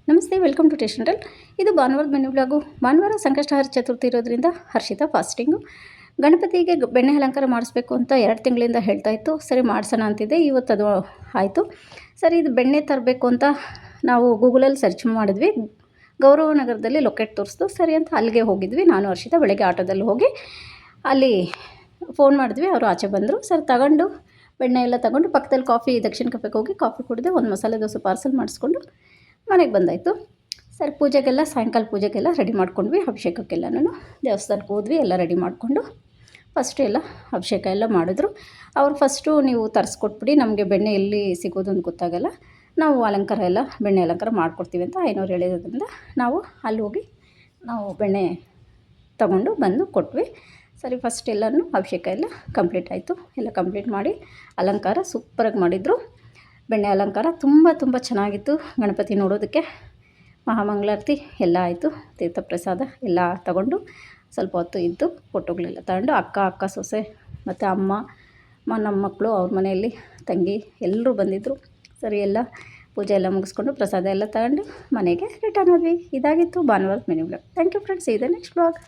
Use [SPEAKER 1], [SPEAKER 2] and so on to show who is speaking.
[SPEAKER 1] ನಮಸ್ತೆ, welcome to taste central. ಇದು ಭಾನುವಾರದ ಮೆನು ಬ್ಲಾಗು. ಭಾನುವಾರ ಸಂಕಷ್ಟಹಾರ ಚತುರ್ಥಿ ಇರೋದ್ರಿಂದ ಹರ್ಷಿತಾ ಫಾಸ್ಟಿಂಗು. ಗಣಪತಿಗೆ ಬೆಣ್ಣೆ ಅಲಂಕಾರ ಮಾಡಿಸ್ಬೇಕು ಅಂತ 2 ತಿಂಗಳಿಂದ ಹೇಳ್ತಾ ಇತ್ತು. ಸರಿ ಮಾಡಿಸೋಣ ಅಂತಿದ್ದೆ, ಇವತ್ತು ಅದು ಆಯಿತು. ಸರಿ, ಇದು ಬೆಣ್ಣೆ ತರಬೇಕು ಅಂತ ನಾವು ಗೂಗಲಲ್ಲಿ ಸರ್ಚ್ ಮಾಡಿದ್ವಿ. ಗೌರವ ನಗರದಲ್ಲಿ ಲೊಕೇಟ್ ತೋರಿಸ್ತು. ಸರಿ ಅಂತ ಅಲ್ಲಿಗೆ ಹೋಗಿದ್ವಿ. ನಾನು ಹರ್ಷಿತಾ ಬೆಳಗ್ಗೆ ಆಟೋದಲ್ಲಿ ಹೋಗಿ ಅಲ್ಲಿ ಫೋನ್ ಮಾಡಿದ್ವಿ. ಅವರು ಆಚೆ ಬಂದರು. ಸರಿ, ತಗೊಂಡು ಬೆಣ್ಣೆ ಎಲ್ಲ ತಗೊಂಡು ಪಕ್ಕದಲ್ಲಿ ದಕ್ಷಿಣ ಕಫೆಗೆ ಹೋಗಿ ಕಾಫಿ ಕುಡಿದೆ. ಒಂದು ಮಸಾಲೆ ದೋಸೆ ಪಾರ್ಸಲ್ ಮಾಡಿಸ್ಕೊಂಡು ಮನೆಗೆ ಬಂದಾಯಿತು. ಸರಿ, ಪೂಜೆಗೆಲ್ಲ ಸಾಯಂಕಾಲ ಪೂಜೆಗೆಲ್ಲ ರೆಡಿ ಮಾಡ್ಕೊಂಡ್ವಿ. ಅಭಿಷೇಕಕ್ಕೆಲ್ಲನೂ ದೇವಸ್ಥಾನಕ್ಕೆ ಹೋದ್ವಿ. ಎಲ್ಲ ರೆಡಿ ಮಾಡಿಕೊಂಡು ಫಸ್ಟು ಎಲ್ಲ ಅಭಿಷೇಕ ಎಲ್ಲ ಮಾಡಿದ್ರು. ಅವ್ರು ಫಸ್ಟು ನೀವು ತರಿಸ್ಕೊಟ್ಬಿಡಿ, ನಮಗೆ ಬೆಣ್ಣೆ ಎಲ್ಲಿ ಸಿಗೋದು ಅಂತ ಗೊತ್ತಾಗಲ್ಲ, ನಾವು ಅಲಂಕಾರ ಎಲ್ಲ ಬೆಣ್ಣೆ ಅಲಂಕಾರ ಮಾಡಿಕೊಡ್ತೀವಿ ಅಂತ ಐನೋರು ಹೇಳಿರೋದ್ರಿಂದ ನಾವು ಅಲ್ಲಿ ಹೋಗಿ ನಾವು ಬೆಣ್ಣೆ ತಗೊಂಡು ಬಂದು ಕೊಟ್ವಿ. ಸರಿ, ಫಸ್ಟ್ ಎಲ್ಲನೂ ಅಭಿಷೇಕ ಎಲ್ಲ ಕಂಪ್ಲೀಟ್ ಆಯಿತು. ಎಲ್ಲ ಕಂಪ್ಲೀಟ್ ಮಾಡಿ ಅಲಂಕಾರ ಸೂಪರಾಗಿ ಮಾಡಿದರು. ಬೆಣ್ಣೆ ಅಲಂಕಾರ ತುಂಬ ಚೆನ್ನಾಗಿತ್ತು. ಗಣಪತಿ ನೋಡೋದಕ್ಕೆ ಮಹಾಮಂಗಳಾರತಿ ಎಲ್ಲ ಆಯಿತು. ತೀರ್ಥಪ್ರಸಾದ ಎಲ್ಲ ತಗೊಂಡು ಸ್ವಲ್ಪ ಹೊತ್ತು ಇದ್ದು ಫೋಟೋಗಳೆಲ್ಲ ತಗೊಂಡು ಅಕ್ಕ ಸೊಸೆ ಮತ್ತು ಅಮ್ಮ ನಮ್ಮ ಮಕ್ಕಳು, ಅವ್ರ ಮನೆಯಲ್ಲಿ ತಂಗಿ ಎಲ್ಲರೂ ಬಂದಿದ್ದರು. ಸರಿ, ಎಲ್ಲ ಪೂಜೆ ಎಲ್ಲ ಮುಗಿಸ್ಕೊಂಡು ಪ್ರಸಾದ ಎಲ್ಲ ತಗೊಂಡು ಮನೆಗೆ ರಿಟರ್ನ್ ಆದ್ವಿ. ಇದಾಗಿತ್ತು ಭಾನುವಾರದ menu blog. Thank you friends. ಇದೆ ನೆಕ್ಸ್ಟ್ ಬ್ಲಾಗ್.